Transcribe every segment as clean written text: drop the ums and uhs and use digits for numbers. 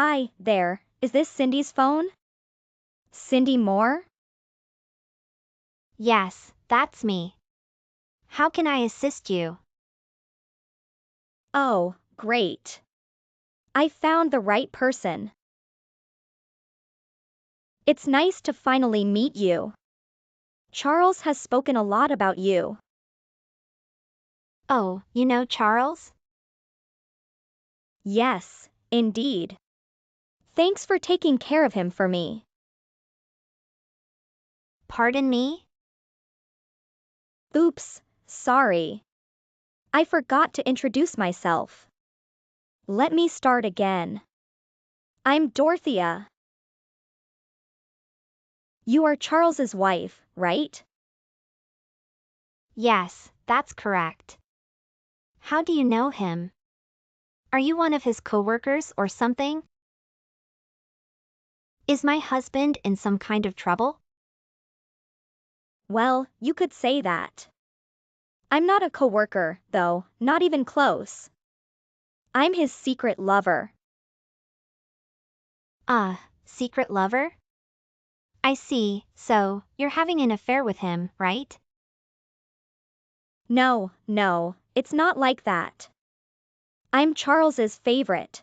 Hi, there, is this Cindy's phone? Cindy Moore? Yes, that's me. How can I assist you? Oh, great. I found the right person. It's nice to finally meet you. Charles has spoken a lot about you. Oh, you know Charles? Yes, indeed. Thanks for taking care of him for me. Pardon me? Oops, sorry. I forgot to introduce myself. Let me start again. I'm Dorothea. You are Charles's wife, right? Yes, that's correct. How do you know him? Are you one of his coworkers or something? Is my husband in some kind of trouble? Well, you could say that. I'm not a coworker, though, not even close. I'm his secret lover. Ah, secret lover? I see, so, you're having an affair with him, right? No, it's not like that. I'm Charles's favorite.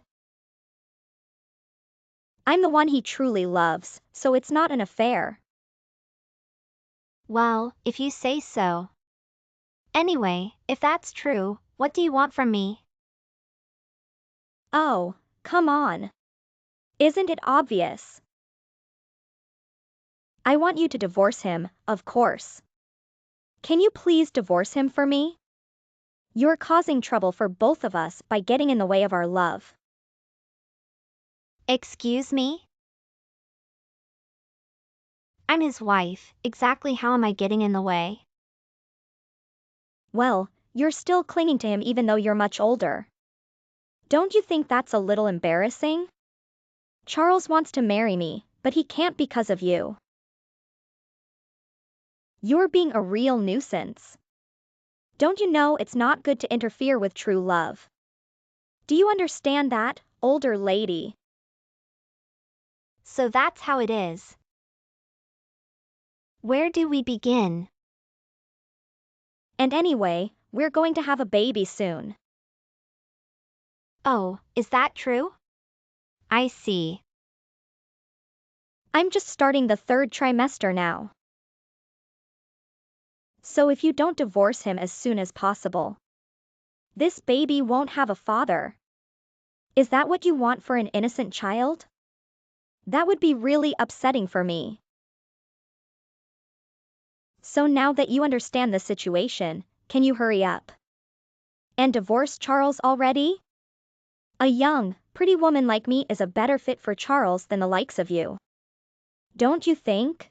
I'm the one he truly loves, so it's not an affair. Well, if you say so. Anyway, if that's true, what do you want from me? Oh, come on. Isn't it obvious? I want you to divorce him, of course. Can you please divorce him for me? You're causing trouble for both of us by getting in the way of our love. Excuse me? I'm his wife, exactly how am I getting in the way? Well, you're still clinging to him even though you're much older. Don't you think that's a little embarrassing? Charles wants to marry me, but he can't because of you. You're being a real nuisance. Don't you know it's not good to interfere with true love? Do you understand that, older lady? So that's how it is. Where do we begin? And anyway, we're going to have a baby soon. Oh, is that true? I see. I'm just starting the third trimester now. So if you don't divorce him as soon as possible, this baby won't have a father. Is that what you want for an innocent child? That would be really upsetting for me. So now that you understand the situation, can you hurry up and divorce Charles already? A young, pretty woman like me is a better fit for Charles than the likes of you. Don't you think?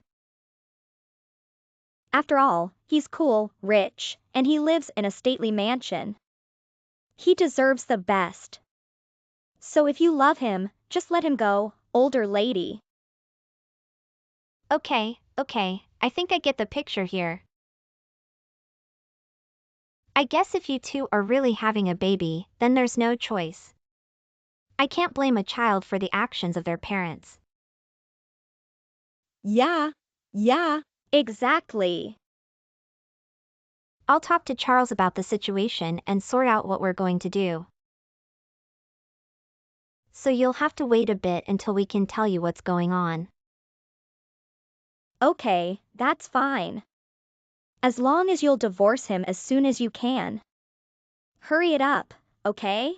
After all, he's cool, rich, and he lives in a stately mansion. He deserves the best. So if you love him, just let him go, older lady. Okay, I think I get the picture here. I guess if you two are really having a baby, then there's no choice. I can't blame a child for the actions of their parents. Yeah, exactly. I'll talk to Charles about the situation and sort out what we're going to do. So you'll have to wait a bit until we can tell you what's going on. Okay, that's fine. As long as you'll divorce him as soon as you can. Hurry it up, okay?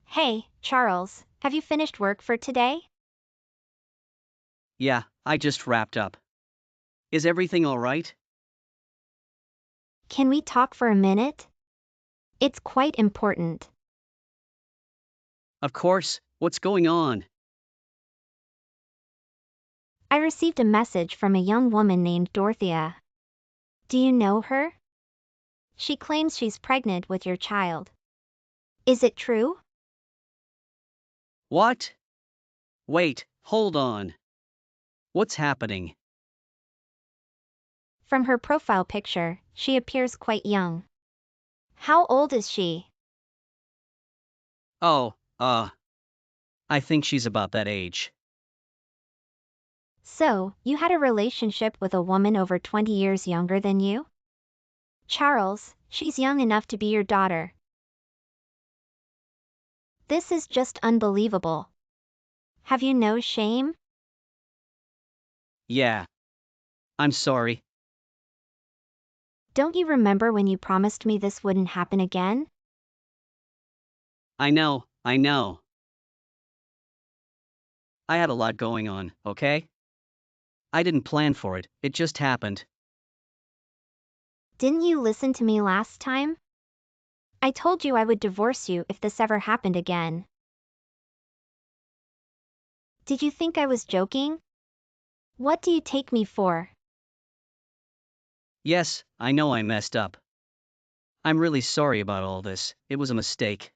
Hey, Charles, have you finished work for today? Yeah, I just wrapped up. Is everything all right? Can we talk for a minute? It's quite important. Of course, what's going on? I received a message from a young woman named Dorothea. Do you know her? She claims she's pregnant with your child. Is it true? What? Wait, hold on. What's happening? From her profile picture, she appears quite young. How old is she? Oh, I think she's about that age. So, you had a relationship with a woman over 20 years younger than you? Charles, she's young enough to be your daughter. This is just unbelievable. Have you no shame? Yeah. I'm sorry. Don't you remember when you promised me this wouldn't happen again? I know, I know. I had a lot going on, okay? I didn't plan for it, it just happened. Didn't you listen to me last time? I told you I would divorce you if this ever happened again. Did you think I was joking? What do you take me for? Yes, I know I messed up. I'm really sorry about all this, it was a mistake.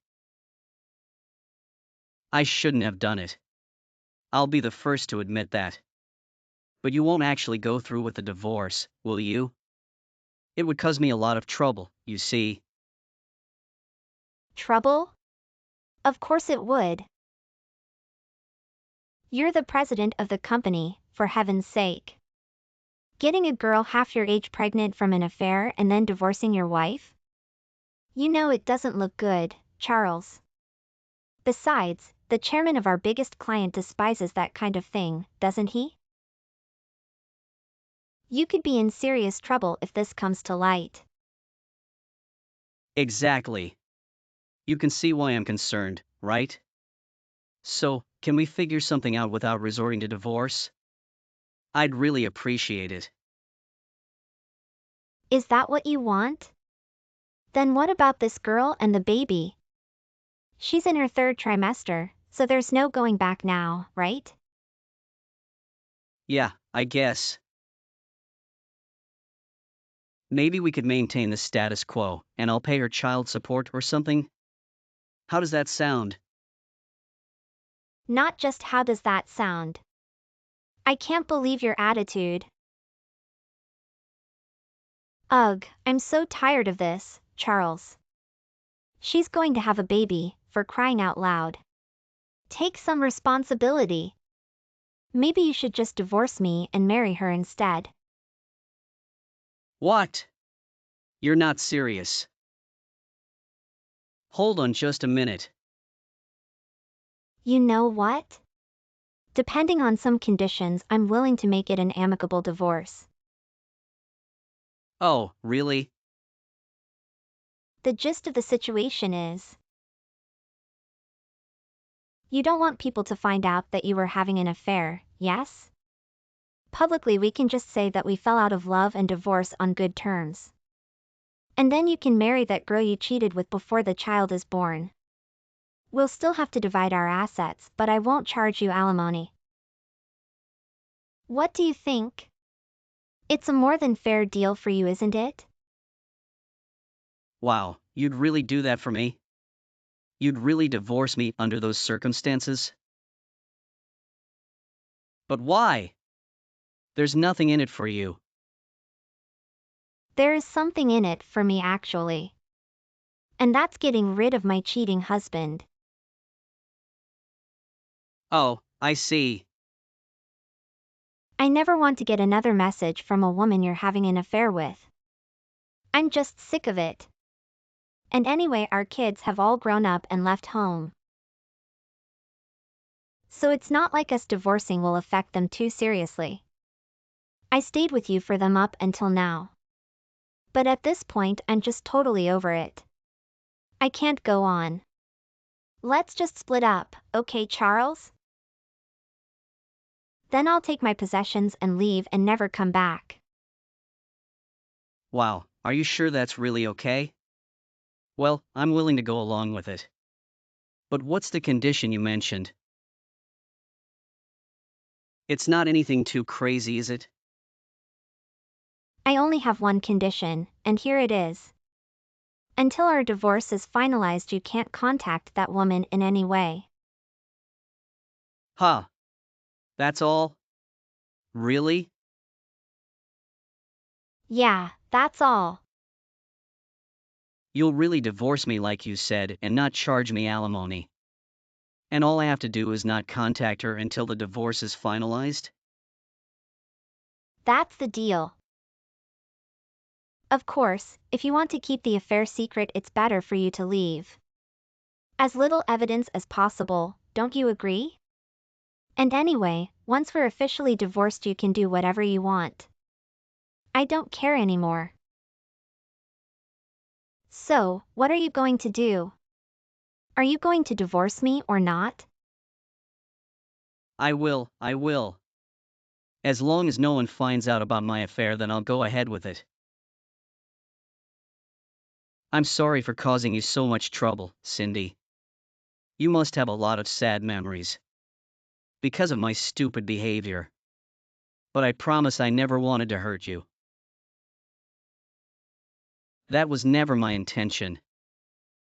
I shouldn't have done it. I'll be the first to admit that. But you won't actually go through with the divorce, will you? It would cause me a lot of trouble, you see. Trouble? Of course it would. You're the president of the company, for heaven's sake. Getting a girl half your age pregnant from an affair and then divorcing your wife? You know it doesn't look good, Charles. Besides, the chairman of our biggest client despises that kind of thing, doesn't he? You could be in serious trouble if this comes to light. Exactly. You can see why I'm concerned, right? So, can we figure something out without resorting to divorce? I'd really appreciate it. Is that what you want? Then what about this girl and the baby? She's in her third trimester, so there's no going back now, right? Yeah, I guess. Maybe we could maintain the status quo, and I'll pay her child support or something? How does that sound? Not just how does that sound? I can't believe your attitude. Ugh, I'm so tired of this, Charles. She's going to have a baby, for crying out loud. Take some responsibility. Maybe you should just divorce me and marry her instead. What? You're not serious. Hold on just a minute. You know what? Depending on some conditions, I'm willing to make it an amicable divorce. Oh, really? The gist of the situation is, you don't want people to find out that you were having an affair, yes? Publicly we can just say that we fell out of love and divorce on good terms. And then you can marry that girl you cheated with before the child is born. We'll still have to divide our assets, but I won't charge you alimony. What do you think? It's a more than fair deal for you, isn't it? Wow, you'd really do that for me? You'd really divorce me under those circumstances? But why? There's nothing in it for you. There is something in it for me actually. And that's getting rid of my cheating husband. Oh, I see. I never want to get another message from a woman you're having an affair with. I'm just sick of it. And anyway, our kids have all grown up and left home. So it's not like us divorcing will affect them too seriously. I stayed with you for them up until now. But at this point, I'm just totally over it. I can't go on. Let's just split up, okay, Charles? Then I'll take my possessions and leave and never come back. Wow, are you sure that's really okay? Well, I'm willing to go along with it. But what's the condition you mentioned? It's not anything too crazy, is it? I only have one condition, and here it is. Until our divorce is finalized, you can't contact that woman in any way. Huh. That's all? Really? Yeah, that's all. You'll really divorce me like you said and not charge me alimony? And all I have to do is not contact her until the divorce is finalized? That's the deal. Of course, if you want to keep the affair secret, it's better for you to leave as little evidence as possible, don't you agree? And anyway, once we're officially divorced, you can do whatever you want. I don't care anymore. So, what are you going to do? Are you going to divorce me or not? I will. As long as no one finds out about my affair, then I'll go ahead with it. I'm sorry for causing you so much trouble, Cindy. You must have a lot of sad memories because of my stupid behavior. But I promise I never wanted to hurt you. That was never my intention.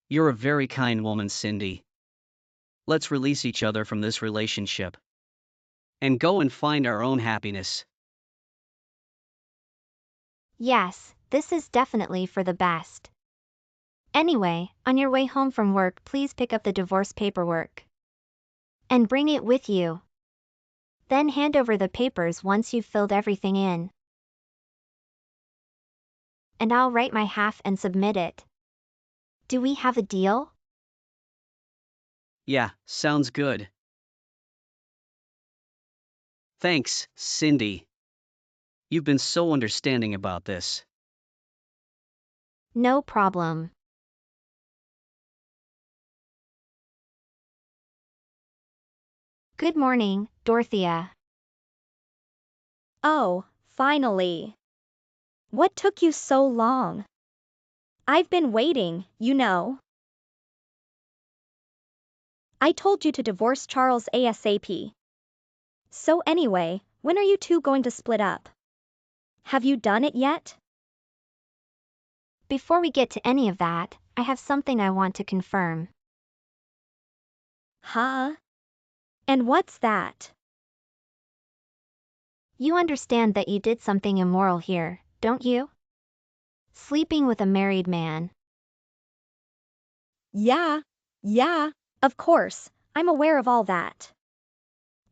You're a very kind woman, Cindy. Let's release each other from this relationship and go and find our own happiness. Yes, this is definitely for the best. Anyway, on your way home from work, please pick up the divorce paperwork and bring it with you. Then hand over the papers once you've filled everything in. And I'll write my half and submit it. Do we have a deal? Yeah, sounds good. Thanks, Cindy. You've been so understanding about this. No problem. Good morning, Dorothea. Oh, finally. What took you so long? I've been waiting, you know. I told you to divorce Charles ASAP. So anyway, when are you two going to split up? Have you done it yet? Before we get to any of that, I have something I want to confirm. Huh? And what's that? You understand that you did something immoral here, don't you? Sleeping with a married man. Yeah, of course, I'm aware of all that.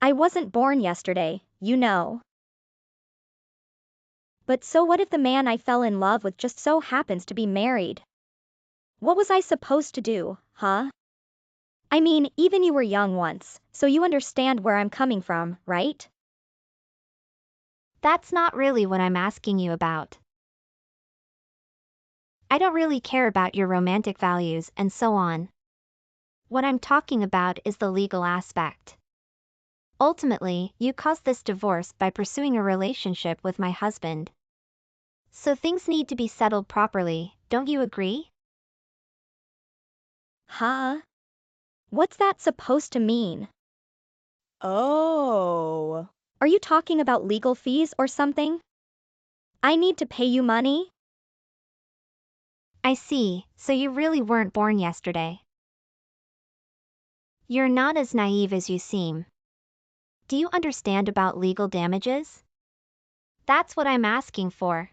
I wasn't born yesterday, you know. But so what if the man I fell in love with just so happens to be married? What was I supposed to do, huh? I mean, even you were young once, so you understand where I'm coming from, right? That's not really what I'm asking you about. I don't really care about your romantic values and so on. What I'm talking about is the legal aspect. Ultimately, you caused this divorce by pursuing a relationship with my husband. So things need to be settled properly, don't you agree? Huh? What's that supposed to mean? Oh. Are you talking about legal fees or something? I need to pay you money? I see, so you really weren't born yesterday. You're not as naive as you seem. Do you understand about legal damages? That's what I'm asking for.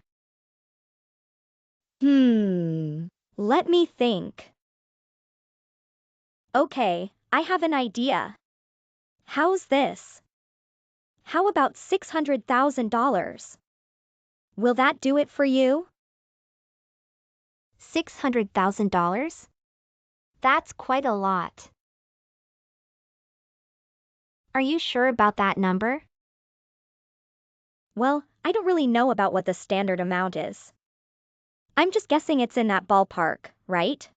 Let me think. Okay, I have an idea. How's this? How about $600,000? Will that do it for you? $600,000? That's quite a lot. Are you sure about that number? Well, I don't really know about what the standard amount is. I'm just guessing it's in that ballpark, right?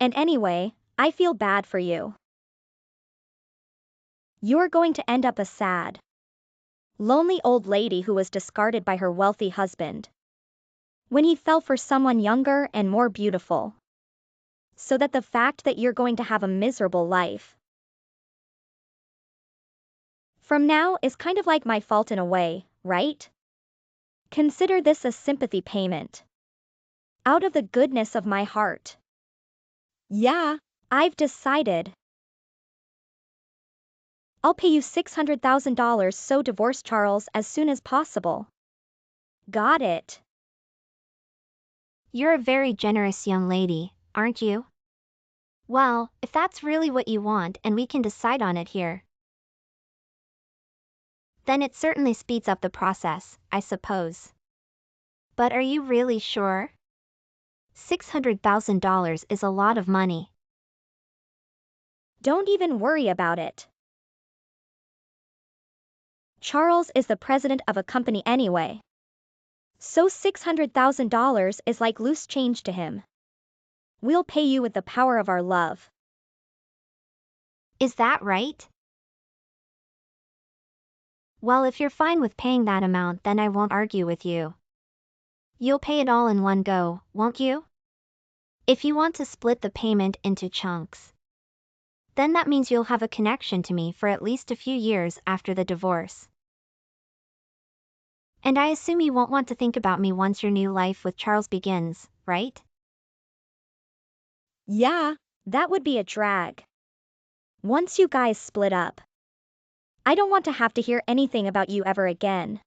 And anyway, I feel bad for you. You're going to end up a sad, lonely old lady who was discarded by her wealthy husband when he fell for someone younger and more beautiful. So that the fact that you're going to have a miserable life from now is kind of like my fault in a way, right? Consider this a sympathy payment. Out of the goodness of my heart. Yeah, I've decided. I'll pay you $600,000, so divorce Charles as soon as possible. Got it. You're a very generous young lady, aren't you? Well, if that's really what you want and we can decide on it here, then it certainly speeds up the process, I suppose. But are you really sure? $600,000 is a lot of money. Don't even worry about it. Charles is the president of a company anyway. So $600,000 is like loose change to him. We'll pay you with the power of our love. Is that right? Well, if you're fine with paying that amount, then I won't argue with you. You'll pay it all in one go, won't you? If you want to split the payment into chunks, then that means you'll have a connection to me for at least a few years after the divorce. And I assume you won't want to think about me once your new life with Charles begins, right? Yeah, that would be a drag. Once you guys split up, I don't want to have to hear anything about you ever again.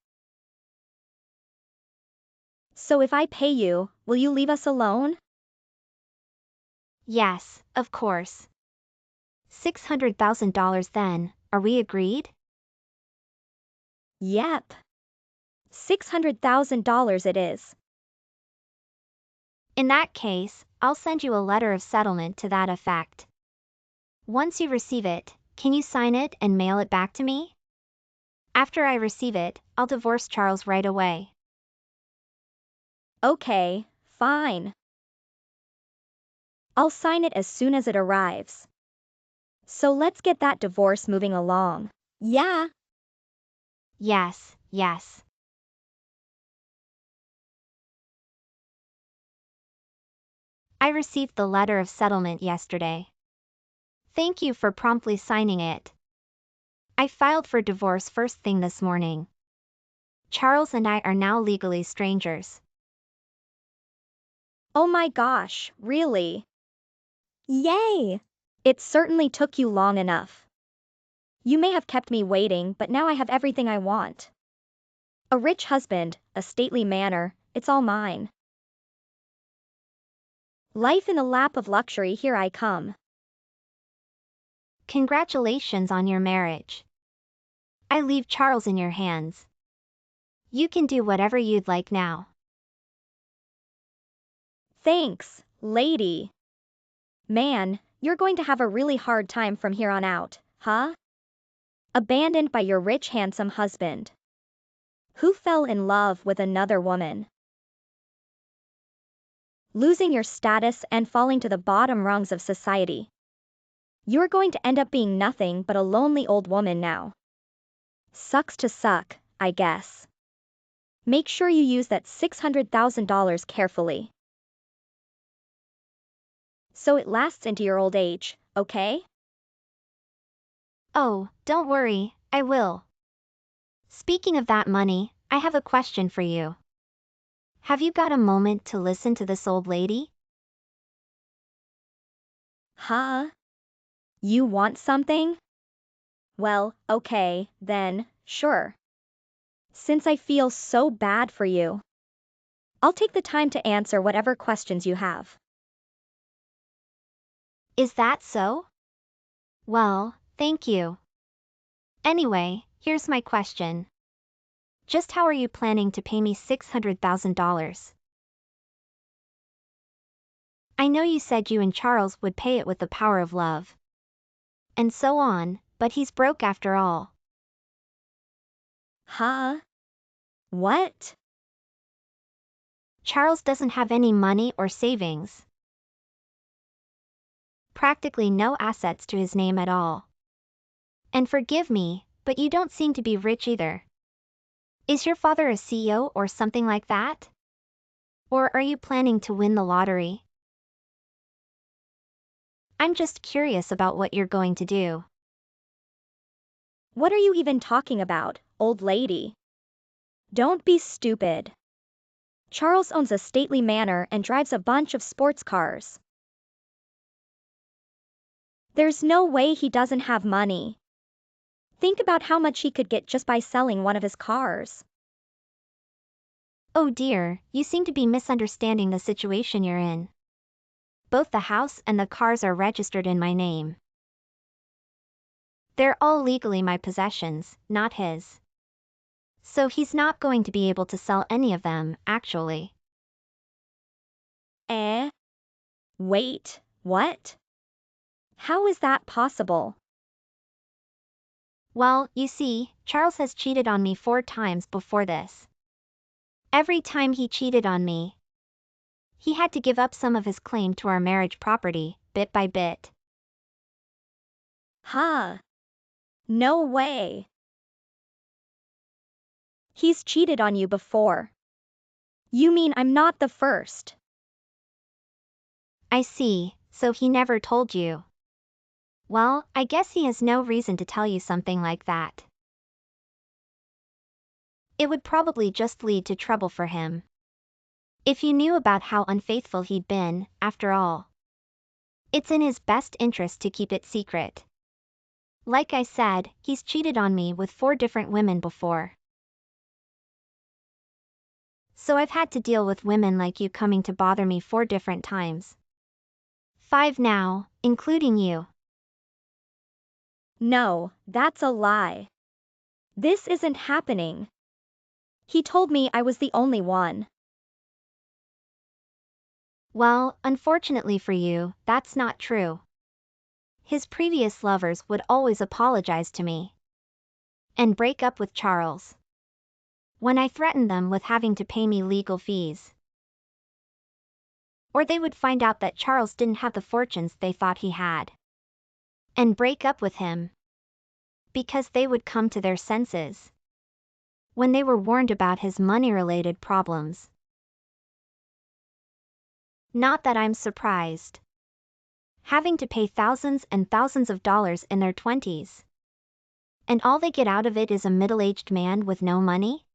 So if I pay you, will you leave us alone? Yes, of course. $600,000 then, are we agreed? Yep. $600,000 it is. In that case, I'll send you a letter of settlement to that effect. Once you receive it, can you sign it and mail it back to me? After I receive it, I'll divorce Charles right away. Okay, fine. I'll sign it as soon as it arrives. So let's get that divorce moving along. Yeah. Yes, yes. I received the letter of settlement yesterday. Thank you for promptly signing it. I filed for divorce first thing this morning. Charles and I are now legally strangers. Oh my gosh, really? Yay! It certainly took you long enough. You may have kept me waiting, but now I have everything I want. A rich husband, a stately manor, it's all mine. Life in the lap of luxury, here I come. Congratulations on your marriage. I leave Charles in your hands. You can do whatever you'd like now. Thanks, lady. Man, you're going to have a really hard time from here on out, huh? Abandoned by your rich, handsome husband, who fell in love with another woman. Losing your status and falling to the bottom rungs of society. You're going to end up being nothing but a lonely old woman now. Sucks to suck, I guess. Make sure you use that $600,000 carefully, so it lasts into your old age, okay? Oh, don't worry, I will. Speaking of that money, I have a question for you. Have you got a moment to listen to this old lady? Huh? You want something? Well, okay, then, sure. Since I feel so bad for you, I'll take the time to answer whatever questions you have. Is that so? Well, thank you. Anyway, here's my question. Just how are you planning to pay me $600,000? I know you said you and Charles would pay it with the power of love. And so on, but he's broke after all. Huh? What? Charles doesn't have any money or savings. Practically no assets to his name at all. And forgive me, but you don't seem to be rich either. Is your father a CEO or something like that? Or are you planning to win the lottery? I'm just curious about what you're going to do. What are you even talking about, old lady? Don't be stupid. Charles owns a stately manor and drives a bunch of sports cars. There's no way he doesn't have money. Think about how much he could get just by selling one of his cars. Oh dear, you seem to be misunderstanding the situation you're in. Both the house and the cars are registered in my name. They're all legally my possessions, not his. So he's not going to be able to sell any of them, actually. Wait, what? How is that possible? Well, you see, Charles has cheated on me 4 times before this. Every time he cheated on me, he had to give up some of his claim to our marriage property, bit by bit. Huh. No way. He's cheated on you before. You mean I'm not the first? I see, so he never told you. Well, I guess he has no reason to tell you something like that. It would probably just lead to trouble for him. If you knew about how unfaithful he'd been, after all. It's in his best interest to keep it secret. Like I said, he's cheated on me with 4 different women before. So I've had to deal with women like you coming to bother me 4 different times. 5 now, including you. No, that's a lie. This isn't happening. He told me I was the only one. Well, unfortunately for you, that's not true. His previous lovers would always apologize to me and break up with Charles when I threatened them with having to pay me legal fees. Or they would find out that Charles didn't have the fortunes they thought he had and break up with him because they would come to their senses when they were warned about his money-related problems. Not that I'm surprised. Having to pay thousands and thousands of dollars in their 20s. And all they get out of it is a middle-aged man with no money?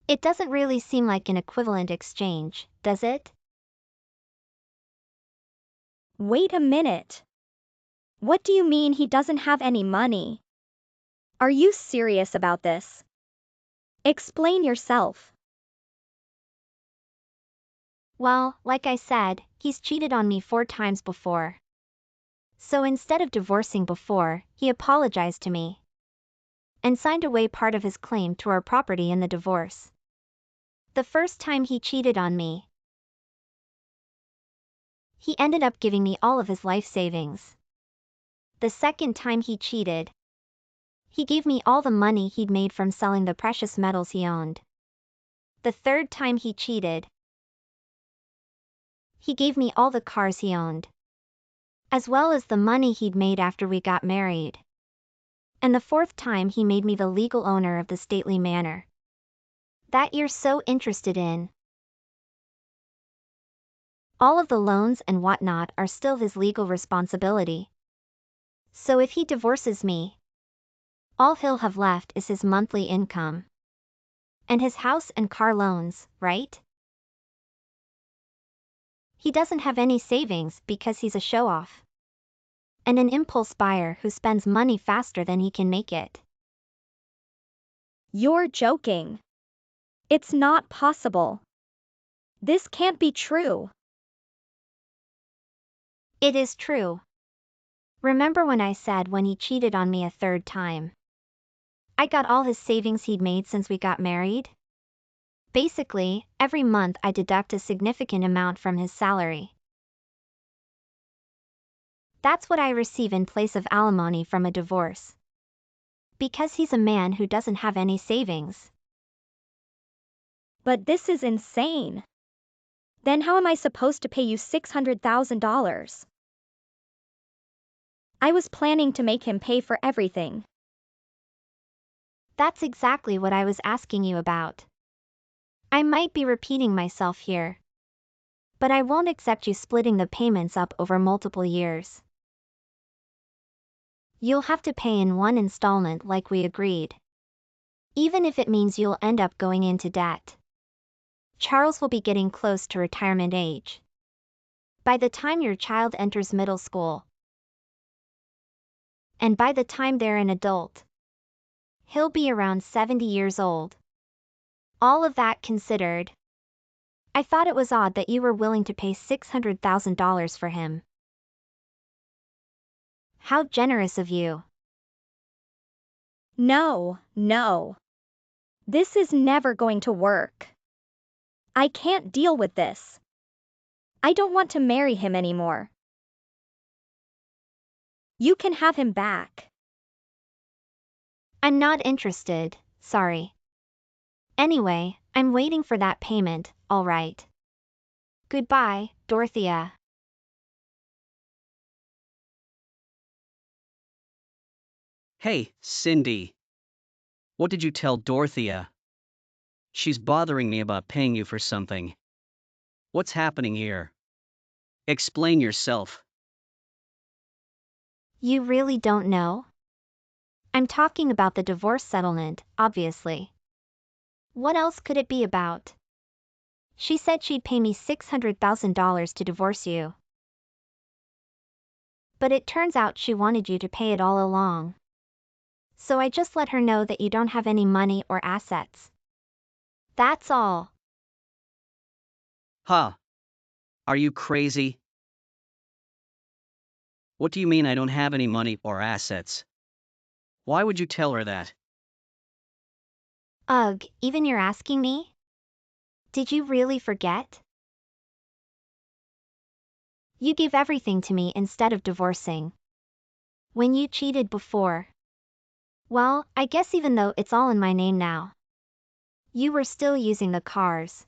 It doesn't really seem like an equivalent exchange, does it? Wait a minute. What do you mean he doesn't have any money? Are you serious about this? Explain yourself. Well, like I said, he's cheated on me 4 times before. So instead of divorcing before, he apologized to me and signed away part of his claim to our property in the divorce. The first time he cheated on me, he ended up giving me all of his life savings. The second time he cheated, he gave me all the money he'd made from selling the precious metals he owned. The third time he cheated, he gave me all the cars he owned, as well as the money he'd made after we got married. And the fourth time he made me the legal owner of the stately manor that you're so interested in. All of the loans and whatnot are still his legal responsibility. So if he divorces me, all he'll have left is his monthly income and his house and car loans, right? He doesn't have any savings because he's a show-off and an impulse buyer who spends money faster than he can make it. You're joking. It's not possible. This can't be true. It is true. Remember when I said when he cheated on me a third time, I got all his savings he'd made since we got married? Basically, every month I deduct a significant amount from his salary. That's what I receive in place of alimony from a divorce. Because he's a man who doesn't have any savings. But this is insane. Then how am I supposed to pay you $600,000? I was planning to make him pay for everything. That's exactly what I was asking you about. I might be repeating myself here, but I won't accept you splitting the payments up over multiple years. You'll have to pay in one installment like we agreed. Even if it means you'll end up going into debt. Charles will be getting close to retirement age by the time your child enters middle school. And by the time they're an adult, he'll be around 70 years old. All of that considered, I thought it was odd that you were willing to pay $600,000 for him. How generous of you. No, no. This is never going to work. I can't deal with this. I don't want to marry him anymore. You can have him back. I'm not interested, sorry. Anyway, I'm waiting for that payment, all right. Goodbye, Dorothea. Hey, Cindy. What did you tell Dorothea? She's bothering me about paying you for something. What's happening here? Explain yourself. You really don't know? I'm talking about the divorce settlement, obviously. What else could it be about? She said she'd pay me $600,000 to divorce you. But it turns out she wanted you to pay it all along. So I just let her know that you don't have any money or assets. That's all. Huh? Are you crazy? What do you mean I don't have any money or assets? Why would you tell her that? Ugh, even you're asking me? Did you really forget? You gave everything to me instead of divorcing. When you cheated before. Well, I guess even though it's all in my name now. You were still using the cars.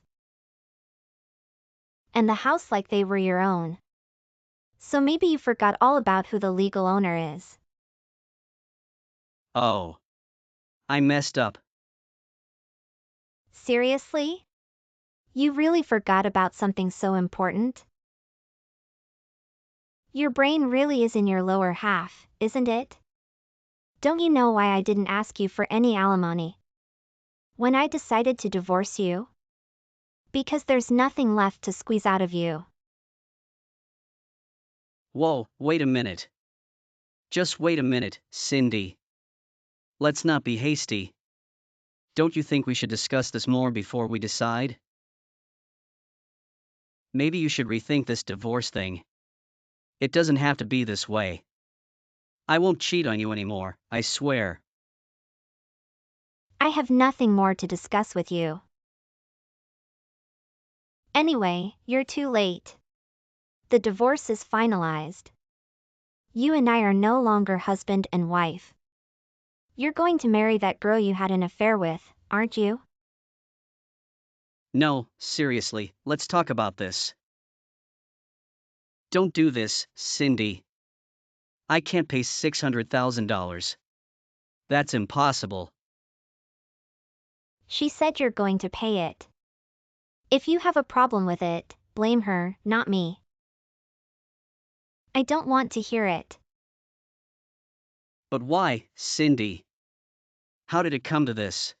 And the house like they were your own. So maybe you forgot all about who the legal owner is. Oh. I messed up. Seriously? You really forgot about something so important? Your brain really is in your lower half, isn't it? Don't you know why I didn't ask you for any alimony when I decided to divorce you? Because there's nothing left to squeeze out of you. Whoa, wait a minute. Just wait a minute, Cindy. Let's not be hasty. Don't you think we should discuss this more before we decide? Maybe you should rethink this divorce thing. It doesn't have to be this way. I won't cheat on you anymore, I swear. I have nothing more to discuss with you. Anyway, you're too late. The divorce is finalized. You and I are no longer husband and wife. You're going to marry that girl you had an affair with, aren't you? No, seriously, let's talk about this. Don't do this, Cindy. I can't pay $600,000. That's impossible. She said you're going to pay it. If you have a problem with it, blame her, not me. I don't want to hear it. But why, Cindy? How did it come to this?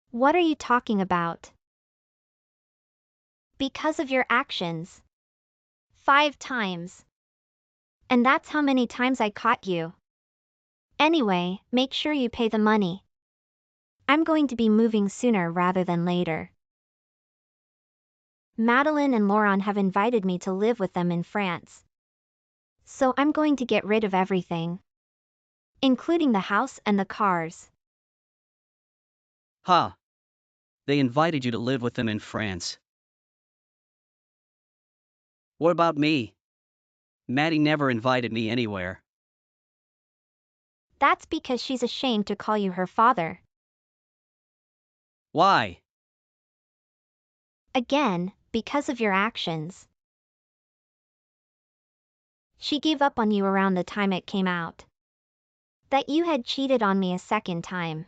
What are you talking about? Because of your actions. 5 times. And that's how many times I caught you. Anyway, make sure you pay the money. I'm going to be moving sooner rather than later. Madeline and Laurent have invited me to live with them in France. So I'm going to get rid of everything. Including the house and the cars. Huh? They invited you to live with them in France. What about me? Maddie never invited me anywhere. That's because she's ashamed to call you her father. Why? Again, because of your actions. She gave up on you around the time it came out that you had cheated on me a second time.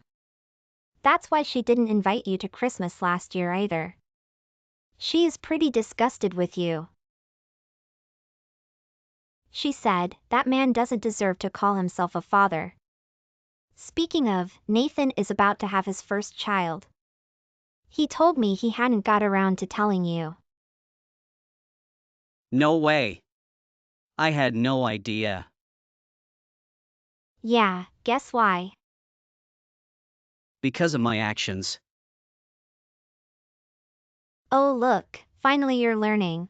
That's why she didn't invite you to Christmas last year either. She is pretty disgusted with you. She said, that man doesn't deserve to call himself a father. Speaking of, Nathan is about to have his first child. He told me he hadn't got around to telling you. No way. I had no idea. Yeah, guess why? Because of my actions. Oh look, finally you're learning.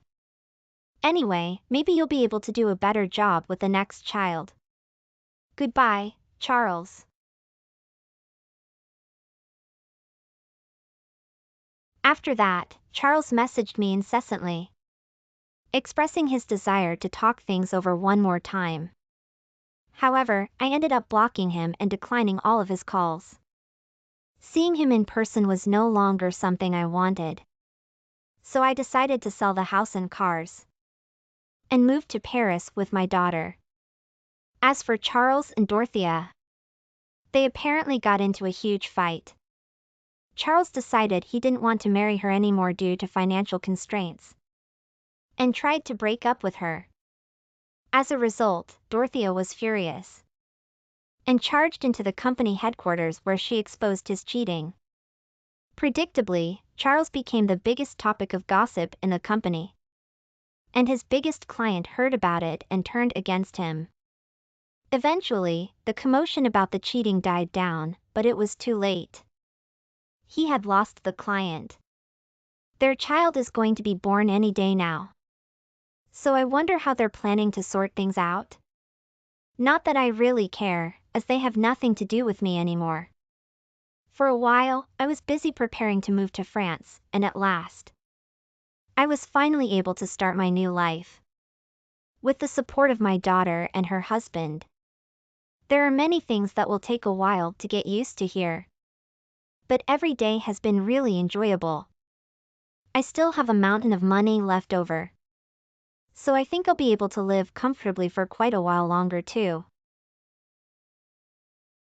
Anyway, maybe you'll be able to do a better job with the next child. Goodbye, Charles. After that, Charles messaged me incessantly, expressing his desire to talk things over one more time. However, I ended up blocking him and declining all of his calls. Seeing him in person was no longer something I wanted. So I decided to sell the house and cars and move to Paris with my daughter. As for Charles and Dorothea, they apparently got into a huge fight. Charles decided he didn't want to marry her anymore due to financial constraints and tried to break up with her. As a result, Dorothea was furious and charged into the company headquarters where she exposed his cheating. Predictably, Charles became the biggest topic of gossip in the company, and his biggest client heard about it and turned against him. Eventually, the commotion about the cheating died down, but it was too late. He had lost the client. Their child is going to be born any day now. So I wonder how they're planning to sort things out. Not that I really care, as they have nothing to do with me anymore. For a while, I was busy preparing to move to France, and at last, I was finally able to start my new life with the support of my daughter and her husband. There are many things that will take a while to get used to here, but every day has been really enjoyable. I still have a mountain of money left over, so I think I'll be able to live comfortably for quite a while longer too.